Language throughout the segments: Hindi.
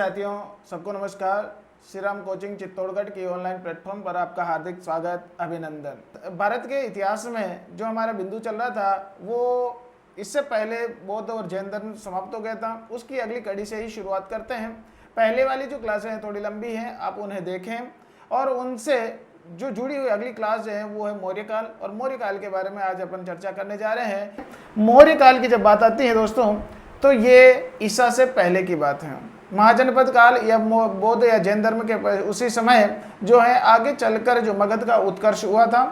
साथियों, सबको नमस्कार। श्री राम कोचिंग चित्तौड़गढ़ की ऑनलाइन प्लेटफॉर्म पर आपका हार्दिक स्वागत, अभिनंदन। भारत के इतिहास में जो हमारा बिंदु चल रहा था वो इससे पहले बौद्ध और जैन धर्म समाप्त हो गया था। उसकी अगली कड़ी से ही शुरुआत करते हैं। पहले वाली जो क्लासें हैं थोड़ी लंबी हैं, आप उन्हें देखें और उनसे जो जुड़ी हुई अगली क्लास है वो है मौर्य काल। और मौर्य काल के बारे में आज अपन चर्चा करने जा रहे हैं। मौर्य काल की जब बात आती है दोस्तों, तो ये ईसा से पहले की बात है। महाजनपद काल या बौद्ध या जैन धर्म के उसी समय जो है आगे चलकर जो मगध का उत्कर्ष हुआ था।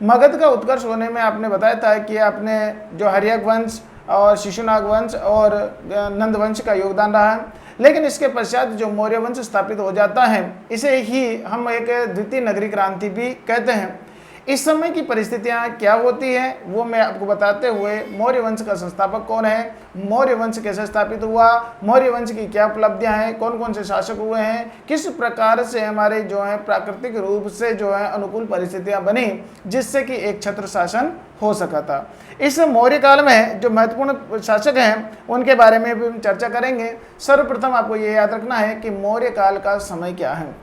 मगध का उत्कर्ष होने में आपने बताया था कि आपने जो हर्यक वंश और शिशुनाग वंश और नंद वंश का योगदान रहा है। लेकिन इसके पश्चात जो मौर्य वंश स्थापित हो जाता है, इसे ही हम एक द्वितीय नगरी क्रांति भी कहते हैं। इस समय की परिस्थितियां क्या होती हैं वो मैं आपको बताते हुए, मौर्य वंश का संस्थापक कौन है, मौर्य वंश कैसे स्थापित हुआ, मौर्य वंश की क्या उपलब्धियां हैं, कौन कौन से शासक हुए हैं, किस प्रकार से हमारे जो है प्राकृतिक रूप से जो है अनुकूल परिस्थितियां बनी जिससे कि एक छत्र शासन हो सका था। इस मौर्य काल में जो महत्वपूर्ण शासक हैं उनके बारे में भी हम चर्चा करेंगे। सर्वप्रथम आपको ये याद रखना है कि मौर्य काल का समय क्या है।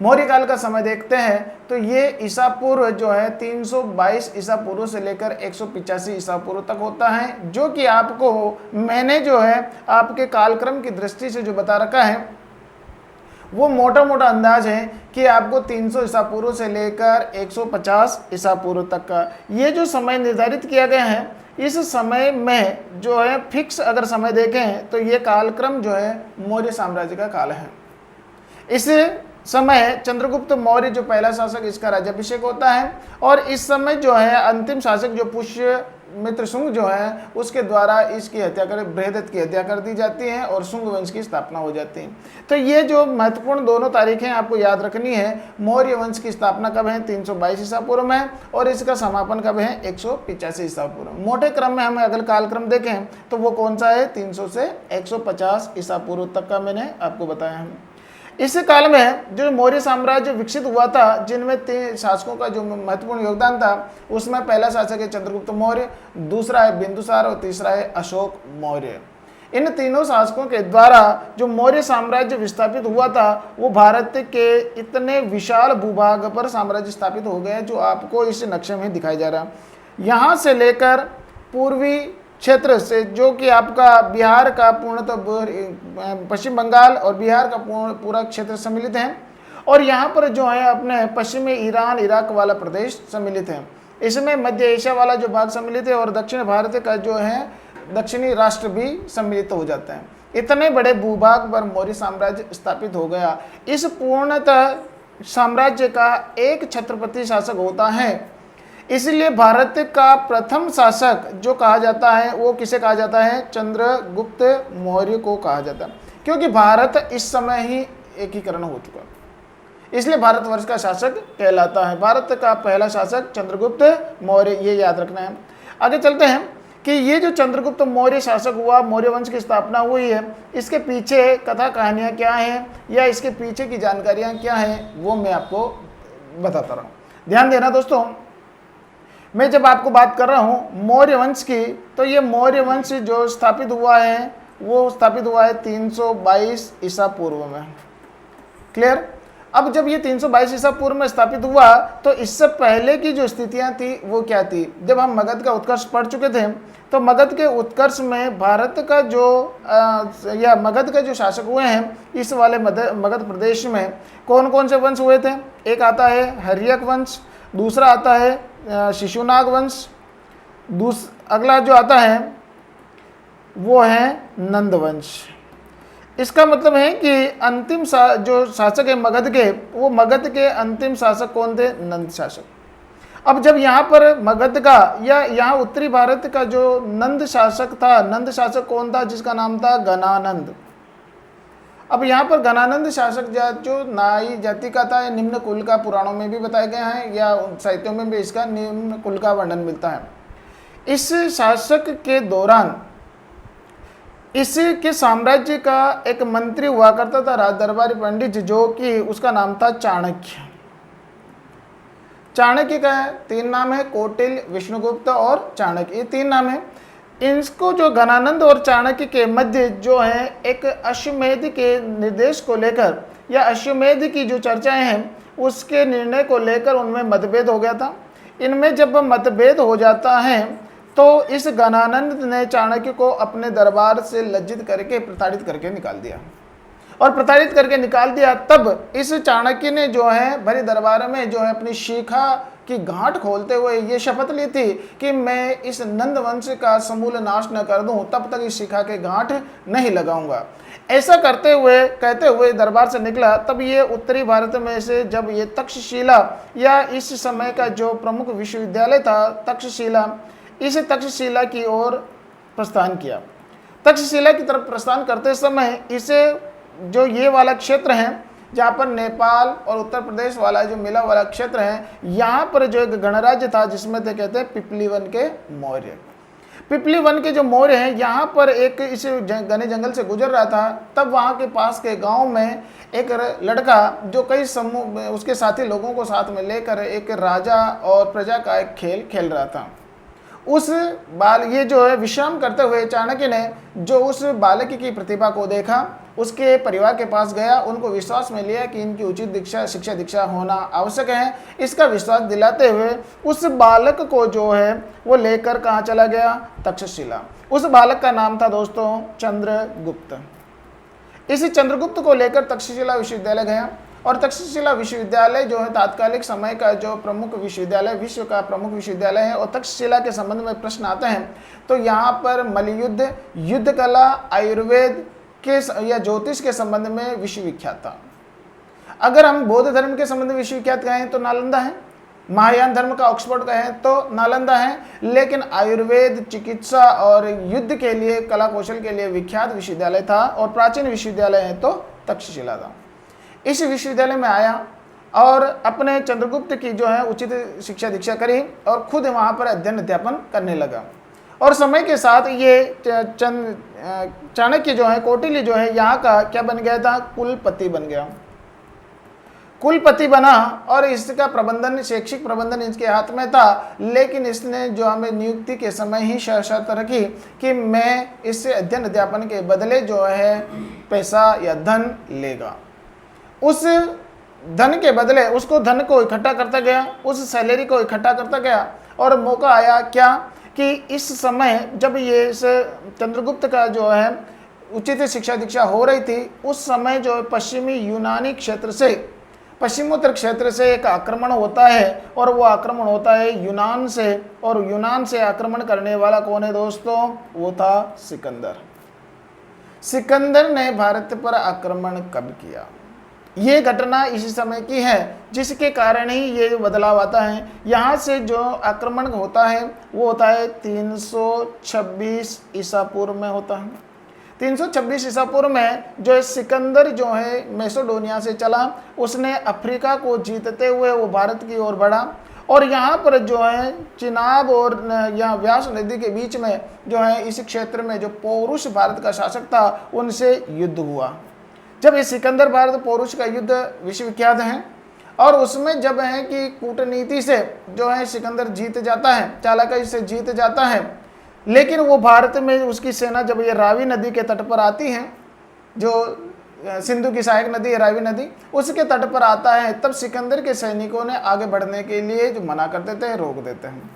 मौर्य काल का समय देखते हैं तो ये ईसा पूर्व जो है 322 ईसा पूर्व से लेकर 185 ईसा पूर्व तक होता है, जो कि आपको मैंने जो है आपके कालक्रम की दृष्टि से जो बता रखा है वो मोटा मोटा अंदाज है कि आपको 300 ईसा पूर्व से लेकर 150 ईसा पूर्व तक का ये जो समय निर्धारित किया गया है। इस समय में जो है फिक्स अगर समय देखें तो ये कालक्रम जो है मौर्य साम्राज्य का काल है। इस समय चंद्रगुप्त मौर्य जो पहला शासक, इसका राज्याभिषेक होता है और इस समय जो है अंतिम शासक जो पुष्यमित्र शुंग जो है उसके द्वारा इसकी हत्या कर बृहदत्त की हत्या कर दी जाती है और शुंग वंश की स्थापना हो जाती है। तो ये जो महत्वपूर्ण दोनों तारीखें आपको याद रखनी है। मौर्य वंश की स्थापना कब है? 322 ईसा पूर्व में, और इसका समापन कब है? 185 ईसा पूर्व। मोटे क्रम में हम अगर कालक्रम देखें तो वो कौन सा है? 300 से 150 ईसा पूर्व तक का मैंने आपको बताया है। इस काल में जो मौर्य साम्राज्य विकसित हुआ था, जिनमें 3 शासकों का जो महत्वपूर्ण योगदान था, उसमें पहला शासक है चंद्रगुप्त मौर्य, दूसरा है बिंदुसार और तीसरा है अशोक मौर्य। इन तीनों शासकों के द्वारा जो मौर्य साम्राज्य विस्थापित हुआ था वो भारत के इतने विशाल भूभाग पर साम्राज्य स्थापित हो गए जो आपको इस नक्शे में दिखाई जा रहा है। यहाँ से लेकर पूर्वी क्षेत्र से जो कि आपका बिहार का पूर्णतः पश्चिम बंगाल और बिहार का पूरा क्षेत्र सम्मिलित है, और यहाँ पर जो है अपने पश्चिमी ईरान इराक वाला प्रदेश सम्मिलित है। इसमें मध्य एशिया वाला जो भाग सम्मिलित है और दक्षिण भारत का जो है दक्षिणी राष्ट्र भी सम्मिलित हो जाते हैं। इतने बड़े भूभाग पर मौर्य साम्राज्य स्थापित हो गया। इस पूर्णतः साम्राज्य का एक छत्रपति शासक होता है। इसलिए भारत का प्रथम शासक जो कहा जाता है वो किसे कहा जाता है? चंद्रगुप्त मौर्य को कहा जाता है, क्योंकि भारत इस समय ही एकीकरण हो चुका, इसलिए भारतवर्ष का शासक कहलाता है। भारत का पहला शासक चंद्रगुप्त मौर्य, ये याद रखना है। आगे चलते हैं कि ये जो चंद्रगुप्त मौर्य शासक हुआ, मौर्य वंश की स्थापना हुई है, इसके पीछे कथा कहानियाँ क्या हैं या इसके पीछे की जानकारियाँ क्या हैं वो मैं आपको बताता रहा हूँ। ध्यान देना दोस्तों, मैं जब आपको बात कर रहा हूँ मौर्य वंश की, तो ये मौर्य वंश जो स्थापित हुआ है वो स्थापित हुआ है 322 ईसा पूर्व में। क्लियर? अब जब ये 322 ईसा पूर्व में स्थापित हुआ तो इससे पहले की जो स्थितियाँ थी वो क्या थी? जब हम मगध का उत्कर्ष पढ़ चुके थे तो मगध के उत्कर्ष में भारत का जो या मगध का जो शासक हुए हैं इस वाले मगध प्रदेश में कौन कौन से वंश हुए थे? एक आता है हर्यक वंश, दूसरा आता है शिशुनाग वंश, अगला जो आता है वो है नंद वंश। इसका मतलब है कि अंतिम जो शासक है मगध के, वो मगध के अंतिम शासक कौन थे? नंद शासक। अब जब यहाँ पर मगध का या यहाँ उत्तरी भारत का जो नंद शासक था, नंद शासक कौन था? जिसका नाम था गणानंद। अब यहाँ पर गणानंद शासक जो नाई जाति का था, निम्न कुल का पुराणों में भी बताया गया है या साहित्यों में भी इसका निम्न कुल का वर्णन मिलता है। इस शासक के दौरान इसके साम्राज्य का एक मंत्री हुआ करता था, राज दरबारी पंडित, जो कि उसका नाम था चाणक्य। चाणक्य का 3 नाम है, कौटिल्य, विष्णुगुप्त और चाणक्य, ये 3 नाम है। इनको जो गणानंद और चाणक्य के मध्य जो है एक अश्वमेध के निर्देश को लेकर या अश्वमेध की जो चर्चाएं हैं उसके निर्णय को लेकर उनमें मतभेद हो गया था। इनमें जब मतभेद हो जाता है तो इस गणानंद ने चाणक्य को अपने दरबार से लज्जित करके प्रताड़ित करके निकाल दिया और प्रताड़ित करके निकाल दिया। तब इस चाणक्य ने जो है भरे दरबार में जो है अपनी शिखा की गांठ खोलते हुए ये शपथ ली थी कि मैं इस नंद वंश का समूल नाश न कर दूं तब तक इस शिखा के गांठ नहीं लगाऊंगा। ऐसा करते हुए कहते हुए दरबार से निकला। तब ये उत्तरी भारत में से जब ये तक्षशिला या इस समय का जो प्रमुख विश्वविद्यालय था तक्षशिला, इस तक्षशिला की ओर प्रस्थान किया। तक्षशिला की तरफ प्रस्थान करते समय इसे जो ये वाला क्षेत्र है जहाँ पर नेपाल और उत्तर प्रदेश वाला जो मिला वाला क्षेत्र है, यहाँ पर जो एक गणराज्य था जिसमें थे कहते हैं पिपली वन के मौर्य। पिपली वन के जो मौर्य हैं यहाँ पर एक इस घने जंगल से गुजर रहा था। तब वहाँ के पास के गांव में एक लड़का जो कई समूह उसके साथी लोगों को साथ में लेकर एक राजा और प्रजा का एक खेल खेल रहा था। उस ये जो है विश्राम करते हुए चाणक्य ने जो उस बालक की प्रतिभा को देखा, उसके परिवार के पास गया, उनको विश्वास में लिया कि इनकी उचित शिक्षा दीक्षा होना आवश्यक है। इसका विश्वास दिलाते हुए उस बालक को जो है वो लेकर कहाँ चला गया? तक्षशिला। उस बालक का नाम था दोस्तों चंद्रगुप्त। इसी चंद्रगुप्त को लेकर तक्षशिला विश्वविद्यालय गया और तक्षशिला विश्वविद्यालय जो है तात्कालिक समय का जो प्रमुख विश्वविद्यालय, विश्व का प्रमुख विश्वविद्यालय है। और तक्षशिला के संबंध में प्रश्न आते हैं तो यहाँ पर मल्लयुद्ध, युद्ध कला, आयुर्वेद के या ज्योतिष के संबंध में विश्वविख्यात था। अगर हम बौद्ध धर्म के संबंध में विश्वविख्यात कहें तो नालंदा है, महायान धर्म का ऑक्सफोर्ड कहें तो नालंदा है, लेकिन आयुर्वेद, चिकित्सा और युद्ध के लिए, कला कौशल के लिए विख्यात विश्वविद्यालय था और प्राचीन विश्वविद्यालय है तो तक्षशिला था। इस विश्वविद्यालय में आया और अपने चंद्रगुप्त की जो है उचित शिक्षा दीक्षा करी और खुद वहाँ पर अध्ययन अध्यापन करने लगा। और समय के साथ ये चाणक्य जो है, कौटिल्य जो है यहाँ का क्या बन गया था? कुलपति बन गया। कुलपति बना और इसका प्रबंधन, शैक्षिक प्रबंधन इसके हाथ में था। लेकिन इसने जो हमें नियुक्ति के समय ही शर्त रखी कि मैं इससे अध्ययन अध्यापन के बदले जो है पैसा या धन लेगा। उस धन के बदले उसको धन को इकट्ठा करता गया, उस सैलरी को इकट्ठा करता गया। और मौका आया क्या कि इस समय जब ये इस चंद्रगुप्त का जो है उचित शिक्षा दीक्षा हो रही थी, उस समय जो पश्चिमी यूनानी क्षेत्र से, पश्चिमोत्तर क्षेत्र से एक आक्रमण होता है और वो आक्रमण होता है यूनान से। और यूनान से आक्रमण करने वाला कौन है दोस्तों? वो था सिकंदर। सिकंदर ने भारत पर आक्रमण कब किया? ये घटना इसी समय की है जिसके कारण ही ये बदलाव आता है। यहाँ से जो आक्रमण होता है वो होता है 326 ईसा पूर्व में होता है। 326 ईसा पूर्व में जो सिकंदर जो है मैसेडोनिया से चला, उसने अफ्रीका को जीतते हुए वो भारत की ओर बढ़ा और यहाँ पर जो है चिनाब और यहाँ व्यास नदी के बीच में जो है इस क्षेत्र में जो पौरुष भारत का शासक था उनसे युद्ध हुआ। जब ये सिकंदर भारत पौरुष का युद्ध विश्वविख्यात है और उसमें जब है कि कूटनीति से जो है सिकंदर जीत जाता है, चालाकी से जीत जाता है। लेकिन वो भारत में उसकी सेना जब ये रावी नदी के तट पर आती है, जो सिंधु की सहायक नदी है रावी नदी, उसके तट पर आता है, तब सिकंदर के सैनिकों ने आगे बढ़ने के लिए जो मना कर देते हैं, रोक देते हैं।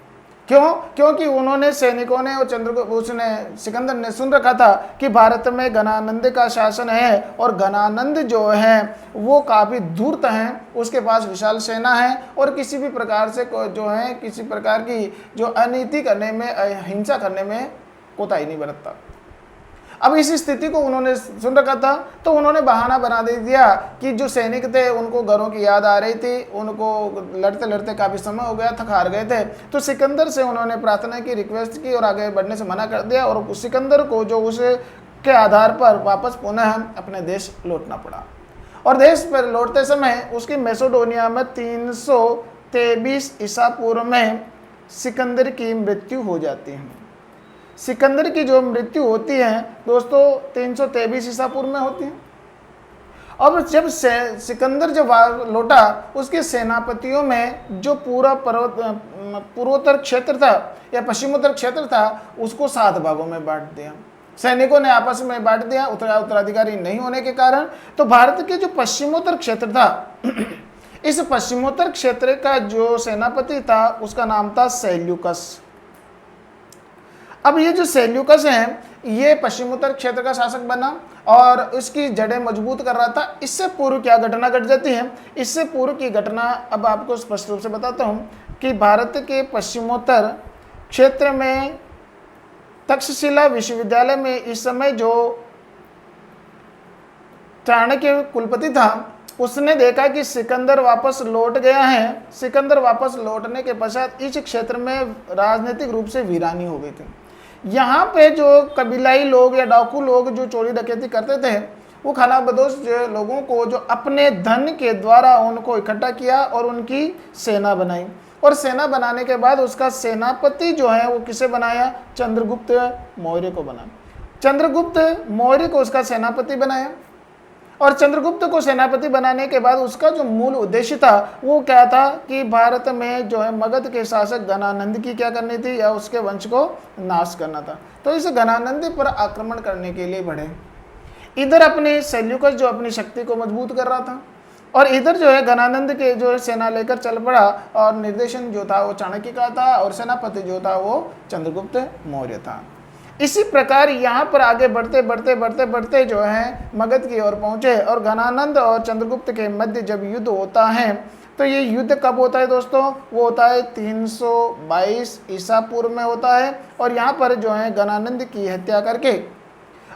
क्यों? क्योंकि उन्होंने, सैनिकों ने और उसने, सिकंदर ने सुन रखा था कि भारत में गणानंद का शासन है और गणानंद जो है वो काफ़ी धूर्त हैं, उसके पास विशाल सेना है और किसी भी प्रकार से जो है किसी प्रकार की जो अनीति करने में, हिंसा करने में कोताही नहीं बरतता। अब इस स्थिति को उन्होंने सुन रखा था तो उन्होंने बहाना बना दे दिया कि जो सैनिक थे उनको घरों की याद आ रही थी, उनको लड़ते लड़ते काफ़ी समय हो गया, थक हार गए थे। तो सिकंदर से उन्होंने प्रार्थना की, रिक्वेस्ट की और आगे बढ़ने से मना कर दिया और सिकंदर को जो उसके आधार पर वापस पुनः अपने देश लौटना पड़ा। और देश पर लौटते समय उसकी मैसेडोनिया में 323 ईसा पूर्व में सिकंदर की मृत्यु हो जाती है। सिकंदर की जो मृत्यु होती है दोस्तों 323 ईसा पूर्व में होती है अब जब सिकंदर जब लौटा, उसके सेनापतियों में जो पूरा पूर्वोत्तर क्षेत्र था या पश्चिमोत्तर क्षेत्र था, उसको 7 भागों में बांट दिया। सैनिकों ने आपस में बांट दिया, उत्तराधिकारी नहीं होने के कारण। तो भारत के जो पश्चिमोत्तर क्षेत्र था इस पश्चिमोत्तर क्षेत्र का जो सेनापति था उसका नाम था सेल्यूकस। अब ये जो सेल्यूकस है ये पश्चिमोत्तर क्षेत्र का शासक बना और उसकी जड़ें मजबूत कर रहा था। इससे पूर्व क्या घटना घट जाती है, इससे पूर्व की घटना अब आपको स्पष्ट रूप से बताता हूँ कि भारत के पश्चिमोत्तर क्षेत्र में तक्षशिला विश्वविद्यालय में इस समय जो चाणक्य कुलपति था उसने देखा कि सिकंदर वापस लौट गया है। सिकंदर वापस लौटने के पश्चात इस क्षेत्र में राजनीतिक रूप से वीरानी हो गई थी। यहाँ पे जो कबीलाई लोग या डाकू लोग जो चोरी डकैती करते थे वो खानाबदोश लोगों को जो अपने धन के द्वारा उनको इकट्ठा किया और उनकी सेना बनाई। और सेना बनाने के बाद उसका सेनापति जो है वो किसे बनाया, चंद्रगुप्त मौर्य को बनाया। चंद्रगुप्त मौर्य को उसका सेनापति बनाया और चंद्रगुप्त को सेनापति बनाने के बाद उसका जो मूल उद्देश्य था वो क्या था कि भारत में जो है मगध के शासक घनानंद की क्या करनी थी या उसके वंश को नाश करना था। तो इस घनानंद पर आक्रमण करने के लिए बढ़े। इधर अपने सेल्यूकस जो अपनी शक्ति को मजबूत कर रहा था और इधर जो है घनानंद के जो है सेना लेकर चल पड़ा और निर्देशन जो था वो चाणक्य का था और सेनापति जो था वो चंद्रगुप्त मौर्य था। इसी प्रकार यहाँ पर आगे बढ़ते बढ़ते बढ़ते बढ़ते जो है मगध की ओर पहुँचे और घनानंद और चंद्रगुप्त के मध्य जब युद्ध होता है तो ये युद्ध कब होता है दोस्तों, वो होता है 322 ईसा पूर्व में होता है। और यहाँ पर जो है घनानंद की हत्या करके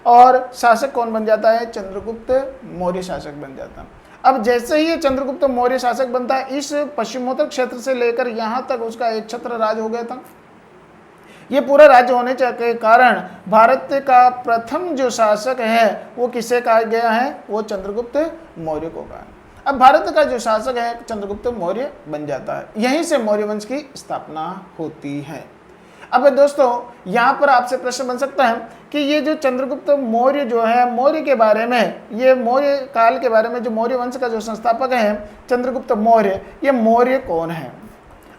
और शासक कौन बन जाता है, चंद्रगुप्त मौर्य शासक बन जाता है। अब जैसे ही ये चंद्रगुप्त मौर्य शासक बनता है इस पश्चिमोत्तर क्षेत्र से लेकर यहाँ तक उसका एक छत्र राज हो गया था। ये पूरा राज्य होने के कारण भारत का प्रथम जो शासक है वो किसे कहा गया है, वो चंद्रगुप्त मौर्य को कहा। अब भारत का जो शासक है चंद्रगुप्त मौर्य बन जाता है। यहीं से मौर्य वंश की स्थापना होती है। अब दोस्तों यहाँ पर आपसे प्रश्न बन सकता है कि ये जो चंद्रगुप्त मौर्य जो है, मौर्य के बारे में, ये मौर्य काल के बारे में जो मौर्य वंश का जो संस्थापक है चंद्रगुप्त मौर्य, ये मौर्य कौन है।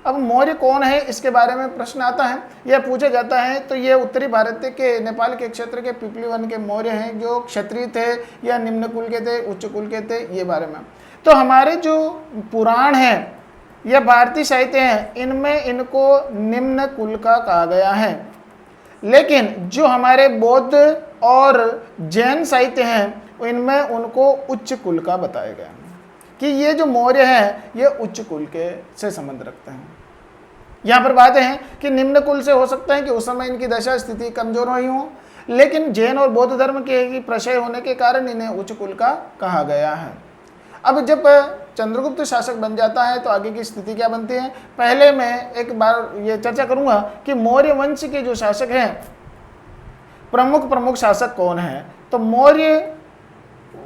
अब मौर्य कौन है इसके बारे में प्रश्न आता है, यह पूछा जाता है। तो ये उत्तरी भारत के नेपाल के क्षेत्र के पिपली वन के मौर्य हैं जो क्षत्रिय थे या निम्न कुल के थे, उच्च कुल के थे, ये बारे में। तो हमारे जो पुराण हैं या भारतीय साहित्य हैं इनमें इनको निम्न कुल का कहा गया है, लेकिन जो हमारे बौद्ध और जैन साहित्य हैं इनमें उनको उच्च कुल का बताया गया कि ये जो मौर्य हैं ये उच्च कुल के से संबंध रखते हैं। यहाँ पर बात है कि निम्न कुल से हो सकता है कि उस समय इनकी दशा स्थिति कमजोर हुई हो, लेकिन जैन और बौद्ध धर्म के प्रशय होने के कारण इन्हें उच्च कुल का कहा गया है। अब जब चंद्रगुप्त शासक बन जाता है तो आगे की स्थिति क्या बनती है, पहले मैं एक बार ये चर्चा करूंगा कि मौर्य वंश के जो शासक हैं प्रमुख शासक कौन है। तो मौर्य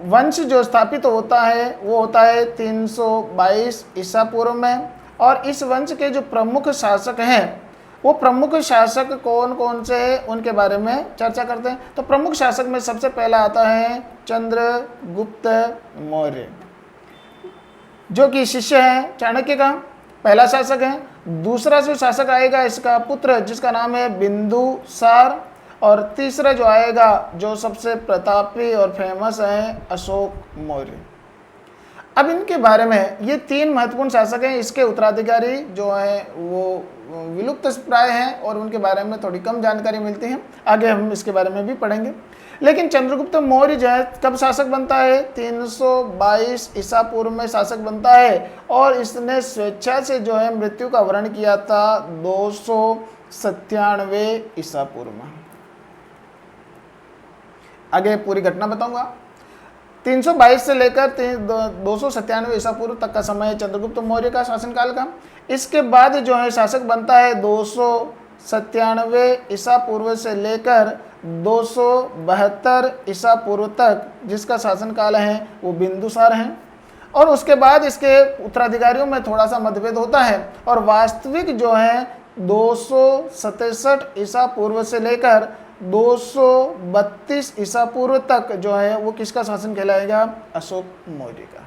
वंश जो स्थापित होता है वो होता है 322 ईसा पूर्व में। और इस वंश के जो प्रमुख शासक हैं वो प्रमुख शासक कौन कौन से हैं उनके बारे में चर्चा करते हैं। तो प्रमुख शासक में सबसे पहला आता है चंद्रगुप्त मौर्य जो कि शिष्य है चाणक्य का, पहला शासक है। दूसरा जो शासक आएगा इसका पुत्र जिसका नाम है बिंदुसार, और तीसरा जो आएगा जो सबसे प्रतापी और फेमस है अशोक मौर्य। अब इनके बारे में ये 3 महत्वपूर्ण शासक हैं। इसके उत्तराधिकारी जो है वो विलुप्त प्राय हैं और उनके बारे में थोड़ी कम जानकारी मिलती है, आगे हम इसके बारे में भी पढ़ेंगे। लेकिन चंद्रगुप्त मौर्य जो है कब शासक बनता है, 322 ईसा पूर्व में शासक बनता है और इसने स्वेच्छा से जो है मृत्यु का वरण किया था 297 ईसा पूर्व में। आगे पूरी घटना बताऊंगा। 322 से लेकर 297 ईसा पूर्व तक का समय है चंद्रगुप्त मौर्य का शासनकाल का। इसके बाद जो है शासक बनता है 297 ईसा पूर्व से लेकर 272 ईसा पूर्व तक, जिसका शासनकाल है वो बिंदुसार है। और उसके बाद इसके उत्तराधिकारियों में थोड़ा सा मतभेद होता है और वास्तविक जो है 267 ईसा पूर्व से लेकर 232 ईसा पूर्व तक जो है वो किसका शासन कहलाएगा? अशोक मौर्य का।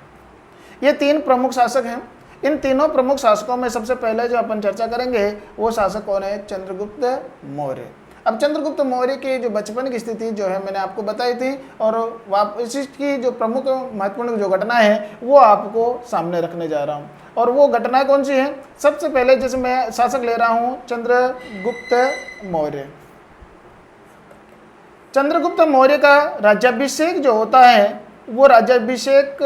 ये 3 प्रमुख शासक हैं। इन तीनों प्रमुख शासकों में सबसे पहले जो अपन चर्चा करेंगे वो शासक कौन है? चंद्रगुप्त मौर्य। अब चंद्रगुप्त मौर्य की जो बचपन की स्थिति जो है मैंने आपको बताई थी, और वापस इसकी जो प्रमुख महत्वपूर्ण जो घटना है वो आपको सामने रखने जा रहा हूँ। और वो घटना कौन सी है? सबसे पहले जैसे मैं शासक ले रहा हूँ चंद्रगुप्त मौर्य। चंद्रगुप्त मौर्य का राज्याभिषेक जो होता है वो राज्याभिषेक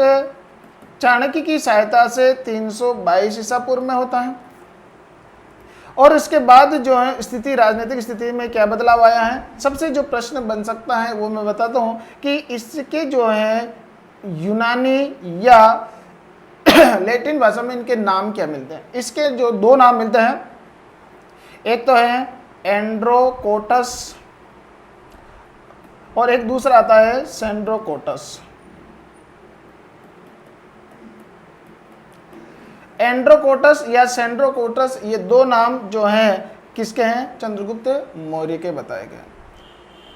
चाणक्य की सहायता से 322 ईसा पूर्व में होता है। और इसके बाद जो है स्थिति, राजनीतिक स्थिति में क्या बदलाव आया है? सबसे जो प्रश्न बन सकता है वो मैं बताता हूँ कि इसके जो है यूनानी या लैटिन भाषा में इनके नाम क्या मिलते हैं। इसके जो 2 नाम मिलते हैं, एक तो है एंड्रोकोटस और एक दूसरा आता है सेंड्रोकोटस। एंड्रोकोटस या सेंड्रोकोटस, ये 2 नाम जो हैं किसके हैं? चंद्रगुप्त मौर्य के बताए गए।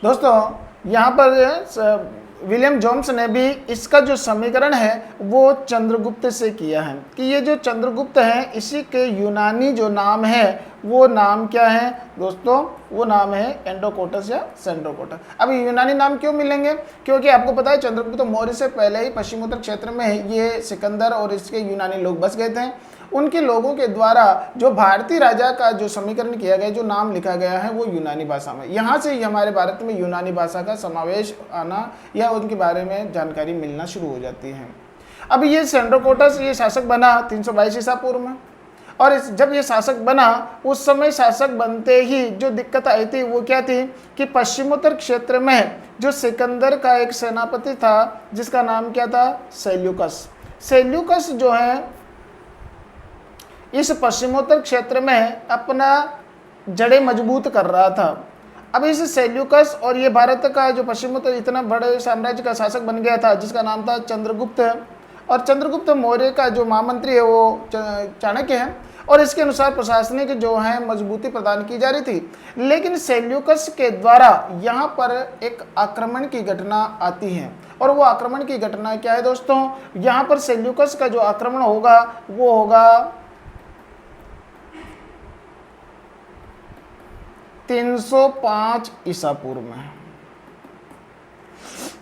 दोस्तों यहाँ पर विलियम जोन्स ने भी इसका जो समीकरण है वो चंद्रगुप्त से किया है कि ये जो चंद्रगुप्त है इसी के यूनानी जो नाम है वो नाम क्या है दोस्तों? वो नाम है एंड्रोकोटस या सेंड्रोकोटस। अब यूनानी नाम क्यों मिलेंगे? क्योंकि आपको पता है चंद्रगुप्त मौर्य से पहले ही पश्चिमोत्तर क्षेत्र में ये सिकंदर और इसके यूनानी लोग बस गए थे। उनके लोगों के द्वारा जो भारतीय राजा का जो समीकरण किया गया, जो नाम लिखा गया है वो यूनानी भाषा में, यहाँ से ही हमारे भारत में यूनानी भाषा का समावेश आना या उनके बारे में जानकारी मिलना शुरू हो जाती है। अब ये सेंड्रोकोटस ये शासक बना 322 ईसा पूर्व में, और जब ये शासक बना उस समय शासक बनते ही जो दिक्कत आई थी वो क्या थी कि पश्चिमोत्तर क्षेत्र में जो सिकंदर का एक सेनापति था जिसका नाम क्या था? सेल्यूकस। सेल्यूकस जो है इस पश्चिमोत्तर क्षेत्र में अपना जड़ें मजबूत कर रहा था। अब इस सेल्यूकस और ये भारत का जो पश्चिमोत्तर इतना बड़े साम्राज्य का शासक बन गया था जिसका नाम था चंद्रगुप्त, और चंद्रगुप्त मौर्य का जो महामंत्री है वो चाणक्य है, और इसके अनुसार प्रशासनिक जो है मजबूती प्रदान की जा रही थी। लेकिन सेल्यूकस के द्वारा यहाँ पर एक आक्रमण की घटना आती है, और वो आक्रमण की घटना क्या है दोस्तों? यहाँ पर सेल्यूकस का जो आक्रमण होगा वो होगा 305 ईसा पूर्व में।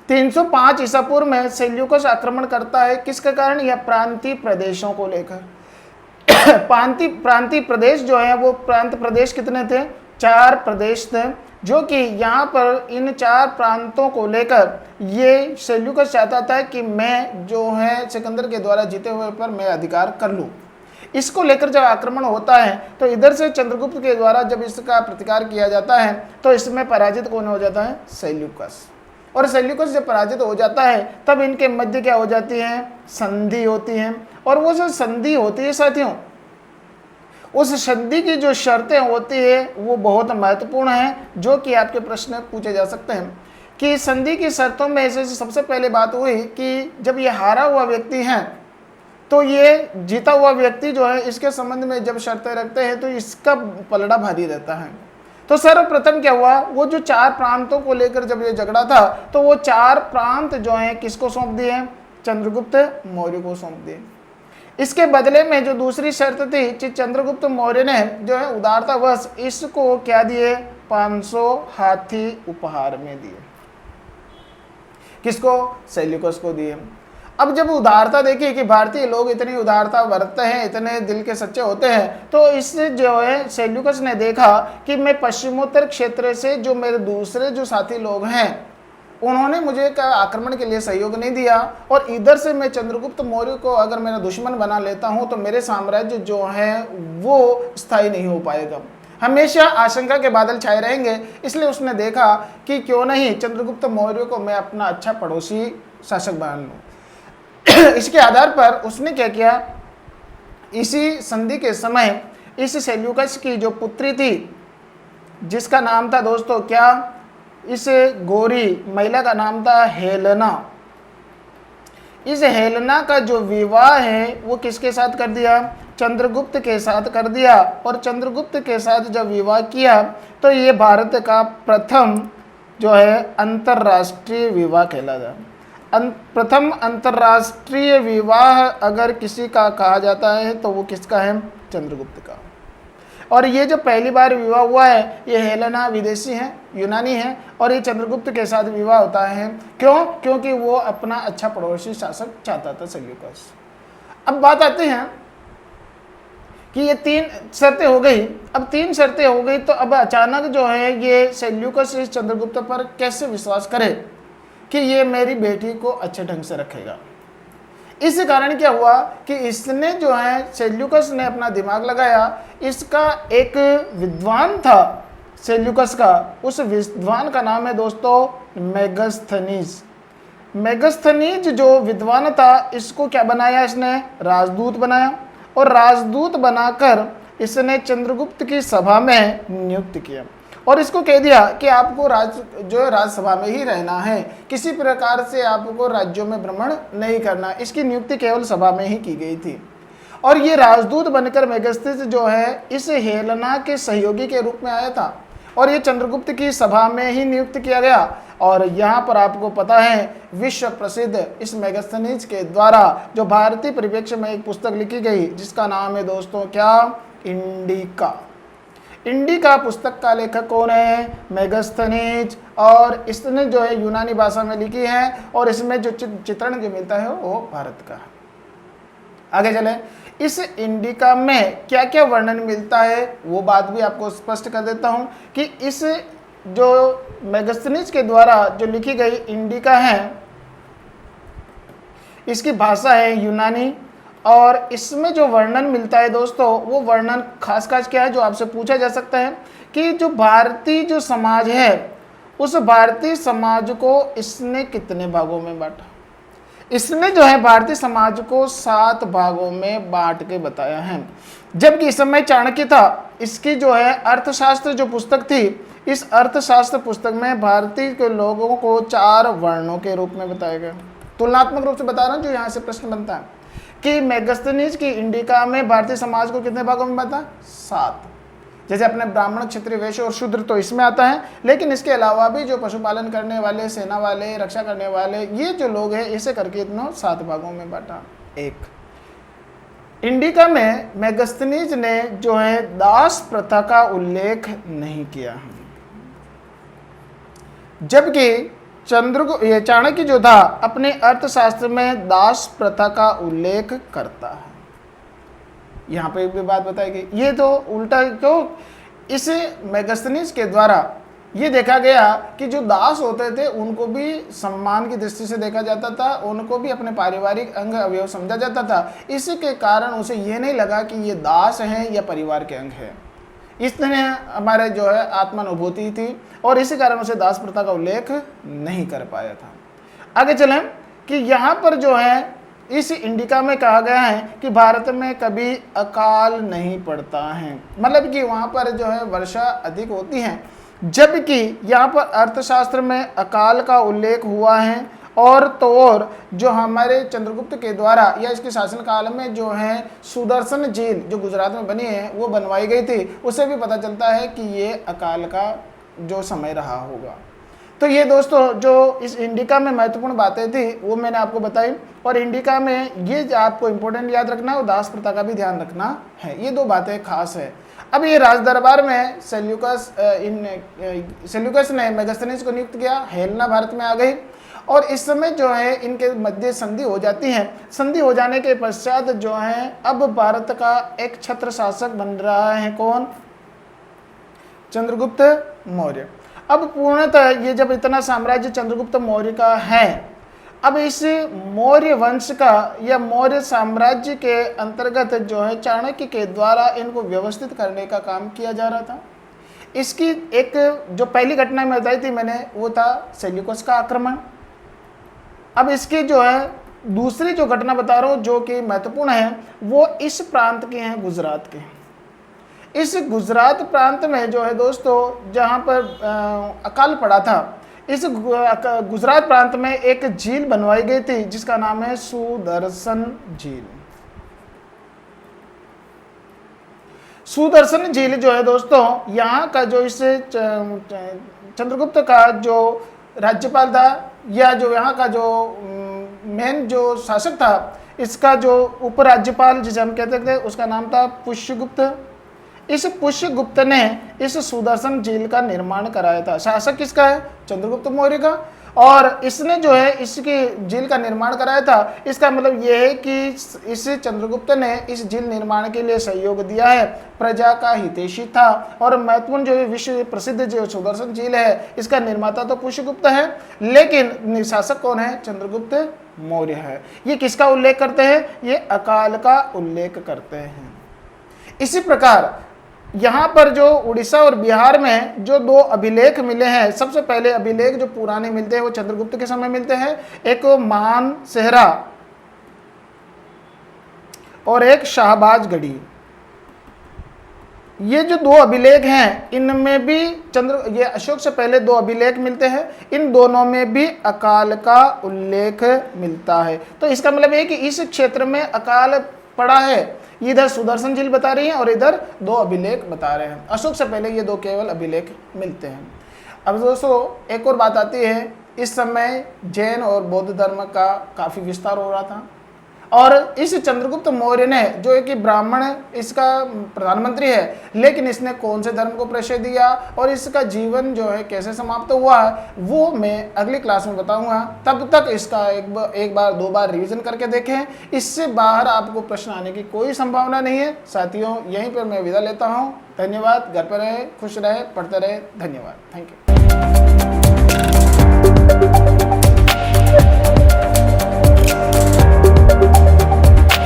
305 ईसा पूर्व में सेल्यूकस आक्रमण करता है। किसके कारण? यह प्रांतीय प्रदेशों को लेकर। प्रांतीय प्रदेश जो है वो प्रांत प्रदेश कितने थे? 4 प्रदेश थे, जो कि यहाँ पर इन 4 प्रांतों को लेकर ये सेल्यूकस चाहता था कि मैं जो है सिकंदर के द्वारा जीते हुए पर मैं अधिकार कर लूँ। इसको लेकर जब आक्रमण होता है तो इधर से चंद्रगुप्त के द्वारा जब इसका प्रतिकार किया जाता है तो इसमें पराजित कौन हो जाता है? सेल्यूकस। और सेल्यूकस जब पराजित हो जाता है तब इनके मध्य क्या हो जाती है? संधि होती है। और वो जो संधि होती है साथियों, उस संधि की जो शर्तें होती है वो बहुत महत्वपूर्ण है, जो कि आपके प्रश्न पूछे जा सकते हैं कि संधि की शर्तों में से सबसे पहले बात हुई कि जब ये हारा हुआ व्यक्ति है तो ये जीता हुआ व्यक्ति जो है इसके संबंध में जब शर्तें रखते हैं तो इसका पलड़ा भारी रहता है। तो सर्वप्रथम क्या हुआ? वो जो 4 प्रांतों को लेकर जब ये झगड़ा था तो वो 4 प्रांत जो हैं किसको सौंप दिए? चंद्रगुप्त मौर्य को सौंप दिए। इसके बदले में जो दूसरी शर्त थी, चंद्रगुप्त मौर्य ने जो है उदारतावश इसको क्या दिए? 500 हाथी उपहार में दिए। किसको? सेल्यूकस को दिए। अब जब उदारता देखिए कि भारतीय लोग इतनी उदारता बरतते हैं, इतने दिल के सच्चे होते हैं, तो इससे जो है सेल्यूकस ने देखा कि मैं पश्चिमोत्तर क्षेत्र से जो मेरे दूसरे जो साथी लोग हैं उन्होंने मुझे आक्रमण के लिए सहयोग नहीं दिया, और इधर से मैं चंद्रगुप्त मौर्य को अगर मेरा दुश्मन बना लेता हूं तो मेरे साम्राज्य जो है वो स्थायी नहीं हो पाएगा, हमेशा आशंका के बादल छाए रहेंगे। इसलिए उसने देखा कि क्यों नहीं चंद्रगुप्त मौर्य को मैं अपना अच्छा पड़ोसी शासक बना लूँ। इसके आधार पर उसने क्या किया? इसी संधि के समय इस सेल्यूकस की जो पुत्री थी जिसका नाम था दोस्तों क्या? इस गोरी महिला का नाम था हेलेना। इस हेलेना का जो विवाह है वो किसके साथ कर दिया? चंद्रगुप्त के साथ कर दिया। और चंद्रगुप्त के साथ जब विवाह किया तो ये भारत का प्रथम जो है अंतर्राष्ट्रीय विवाह कहलाता है। प्रथम अंतर्राष्ट्रीय विवाह अगर किसी का कहा जाता है तो वो किसका है? चंद्रगुप्त का। और ये जो पहली बार विवाह हुआ है ये हेलेना विदेशी है, यूनानी है, और ये चंद्रगुप्त के साथ विवाह होता है। क्यों? क्योंकि वो अपना अच्छा पड़ोसी शासक चाहता था सेल्यूकस। अब बात आती है कि ये 3 शर्तें हो गई। अब 3 शर्तें हो गई तो अब अचानक जो है ये सेल्यूकस इस चंद्रगुप्त पर कैसे विश्वास करे कि ये मेरी बेटी को अच्छे ढंग से रखेगा। इस कारण क्या हुआ कि इसने जो है सेल्यूकस ने अपना दिमाग लगाया। इसका एक विद्वान था सेल्यूकस का, उस विद्वान का नाम है दोस्तों मेगस्थनीज। मेगस्थनीज जो विद्वान था इसको क्या बनाया? इसने राजदूत बनाया, और राजदूत बनाकर इसने चंद्रगुप्त की सभा में नियुक्त किया और इसको कह दिया कि आपको राजसभा में ही रहना है, किसी प्रकार से आपको राज्यों में भ्रमण नहीं करना। इसकी नियुक्ति केवल सभा में ही की गई थी। और ये राजदूत बनकर मेगस्थनीज जो है इस हेलेना के सहयोगी के रूप में आया था और ये चंद्रगुप्त की सभा में ही नियुक्त किया गया। और यहाँ पर आपको पता है विश्व प्रसिद्ध इस मेगस्थनीज के द्वारा जो भारतीय परिप्रेक्ष्य में एक पुस्तक लिखी गई जिसका नाम है दोस्तों क्या? इंडिका। इंडिका पुस्तक का लेखक कौन है? मेगस्थनीज। और इसने जो है यूनानी भाषा में लिखी है और इसमें जो चित्रण जो मिलता है वो भारत का। आगे चले, इस इंडिका में क्या क्या वर्णन मिलता है वो बात भी आपको स्पष्ट कर देता हूं कि इस जो मेगस्थनीज के द्वारा जो लिखी गई इंडिका है इसकी भाषा है यूनानी। और इसमें जो वर्णन मिलता है दोस्तों वो वर्णन खास क्या है जो आपसे पूछा जा सकता है कि जो भारतीय जो समाज है उस भारतीय समाज को इसने कितने भागों में बांटा? इसने जो है भारतीय समाज को 7 भागों में बांट के बताया है। जबकि इस समय चाणक्य था, इसकी जो है अर्थशास्त्र जो पुस्तक थी, इस अर्थशास्त्र पुस्तक में भारतीय के लोगों को 4 वर्णों के रूप में बताया गया। तुलनात्मक रूप से बता रहा हूं जो यहाँ से प्रश्न बनता है कि मेगस्थनीज की इंडिका में भारतीय समाज को कितने भागों में बांटा? 7। जैसे अपने ब्राह्मण, क्षत्रिय, वैश्य और शूद्र तो इसमें आता है, लेकिन इसके अलावा भी जो पशुपालन करने वाले, सेना वाले, रक्षा करने वाले, ये जो लोग हैं इसे करके इतना 7 भागों में बांटा। 1 इंडिका में मेगस्थनीज ने जो है दास प्रथा का उल्लेख नहीं किया, जबकि चाणक्य जो था अपने अर्थशास्त्र में दास प्रथा का उल्लेख करता है। यहाँ पे भी बात बताई गई। ये तो उल्टा क्यों? इस मेगस्थनीज के द्वारा ये देखा गया कि जो दास होते थे उनको भी सम्मान की दृष्टि से देखा जाता था, उनको भी अपने पारिवारिक अंग अवयव समझा जाता था। इसी के कारण उसे ये नहीं लगा कि ये दास हैं या परिवार के अंग है। इसने हमारे जो है आत्मानुभूति थी और इसी कारण उसे दास प्रथा का उल्लेख नहीं कर पाया था। आगे चलें कि यहाँ पर जो है इस इंडिका में कहा गया है कि भारत में कभी अकाल नहीं पड़ता है, मतलब कि वहाँ पर जो है वर्षा अधिक होती है, जबकि यहाँ पर अर्थशास्त्र में अकाल का उल्लेख हुआ है। और तो और जो हमारे चंद्रगुप्त के द्वारा या इसके शासनकाल में जो है सुदर्शन झील जो गुजरात में बनी है वो बनवाई गई थी, उससे भी पता चलता है कि ये अकाल का जो समय रहा होगा। तो ये दोस्तों जो इस इंडिका में महत्वपूर्ण बातें थी वो मैंने आपको बताई। और इंडिका में ये आपको इम्पोर्टेंट याद रखना है और दास प्रथा का भी ध्यान रखना है। ये 2 बातें खास है। अब ये राज दरबार में सेल्यूकस ने मेगस्थनीज को नियुक्त किया, हेलेना भारत में आ गई और इस समय जो है इनके मध्य संधि हो जाती है। संधि हो जाने के पश्चात जो है अब भारत का एक छत्र शासक बन रहा है कौन? चंद्रगुप्त मौर्य। अब पूर्णतः ये जब इतना साम्राज्य चंद्रगुप्त मौर्य का है, अब इस मौर्य वंश का या मौर्य साम्राज्य के अंतर्गत जो है चाणक्य के द्वारा इनको व्यवस्थित करने का काम किया जा रहा था। इसकी एक जो पहली घटना में बताई थी मैंने वो था सेल्यूकस का आक्रमण। अब इसकी जो है दूसरी जो घटना बता रहा हूँ जो कि महत्वपूर्ण है वो इस प्रांत के हैं, गुजरात के। इस गुजरात प्रांत में जो है दोस्तों जहाँ पर अकाल पड़ा था, इस गुजरात प्रांत में एक झील बनवाई गई थी जिसका नाम है सुदर्शन झील। सुदर्शन झील जो है दोस्तों यहाँ का जो इस चंद्रगुप्त का जो राज्यपाल था या जो यहाँ का जो मेन जो शासक था, इसका जो उपराज्यपाल जिसे हम कहते थे उसका नाम था पुष्यगुप्त। इस पुष्यगुप्त ने इस सुदर्शन झील का निर्माण कराया था। शासक किसका है? चंद्रगुप्त मौर्य का। और इसने जो है इसकी झील का निर्माण कराया था। इसका मतलब यह है कि इस चंद्रगुप्त ने इस झील निर्माण के लिए सहयोग दिया है, प्रजा का हितैषी था। और महत्वपूर्ण जो विश्व प्रसिद्ध जो सुदर्शन झील है, इसका निर्माता तो पुष्यगुप्त है, लेकिन शासक कौन है? चंद्रगुप्त मौर्य है। ये किसका उल्लेख करते हैं? ये अकाल का उल्लेख करते हैं। इसी प्रकार यहाँ पर जो उड़ीसा और बिहार में जो दो अभिलेख मिले हैं, सबसे पहले अभिलेख जो पुराने मिलते हैं वो चंद्रगुप्त के समय मिलते हैं। एक महान सेहरा और एक शाहबाज गढ़ी। ये जो दो अभिलेख हैं, इनमें भी ये अशोक से पहले दो अभिलेख मिलते हैं। इन दोनों में भी अकाल का उल्लेख मिलता है। तो इसका मतलब है कि इस क्षेत्र में अकाल पड़ा है। इधर सुदर्शन झील बता रही है और इधर दो अभिलेख बता रहे हैं। अशोक से पहले ये दो केवल अभिलेख मिलते हैं। अब दोस्तों एक और बात आती है, इस समय जैन और बौद्ध धर्म का काफ़ी विस्तार हो रहा था और इस चंद्रगुप्त मौर्य ने जो है कि ब्राह्मण इसका प्रधानमंत्री है, लेकिन इसने कौन से धर्म को प्रश्रय दिया और इसका जीवन जो है कैसे समाप्त हुआ वो मैं अगली क्लास में बताऊंगा। तब तक इसका एक बार दो बार रिवीजन करके देखें। इससे बाहर आपको प्रश्न आने की कोई संभावना नहीं है। साथियों यहीं पर मैं विदा लेता हूँ। धन्यवाद। घर पर रहे, खुश रहे, पढ़ते रहे। धन्यवाद। Thank you.